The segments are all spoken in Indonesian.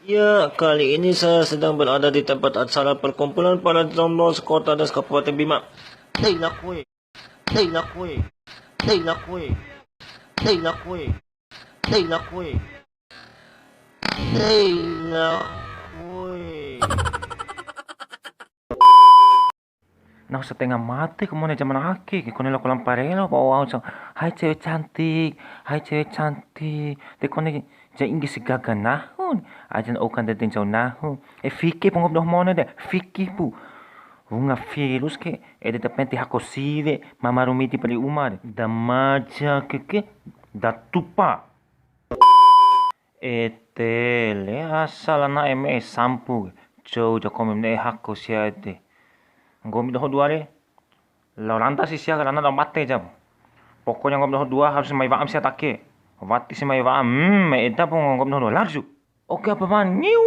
Ya, kali ini saya sedang berada di tempat acara perkumpulan para jomblo sekota dan Kabupaten Bima. Hei lah kue, hei lah kue, hei lah kue, hei lah kue, hei lah kue, hei lah kue. Nah, setengah mati kemana zaman akhir. Kau nela kolam parelo bawa orang. Hai cewek cantik, hai cewek cantik. Te kau ni jangan ingin segaga nahun. Ajan okan datin jauh nahun. Fikir pun ngobrol mana deh. Fikir pu. Bunga virus ke. Ada depan ti hako sire. Mama rumiti pada umar. Da maja ke. Da tupa. Etele asal na eme sampu. Jauh jauh kau memne hako siade. Gomit doh dua deh. Lau lantas sih siapa karena dah mati jam. Pokoknya gomit doh dua harus mai vaam siapa take. Vati sih mai vaam. Eda pun gomit doh dua laju. Oke apa man? Niu.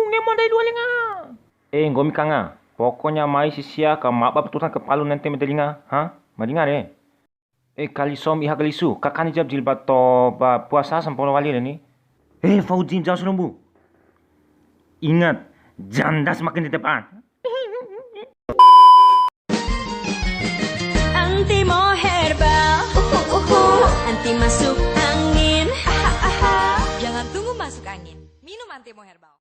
Ngemon dari dua lenga. Gomit kanga. Pokoknya mai sih siapa mak bab tuh kepalu nanti mendelinga. Hah? Madinga deh. Kali som iha kali su. Kakani jab jilbab to puasa sempurna wali ni. Fauzin jauh serumbu. Ingat, janda semakin di depan. Anti mau herbal, anti masuk angin. Jangan tunggu masuk angin, minum anti mau herbal.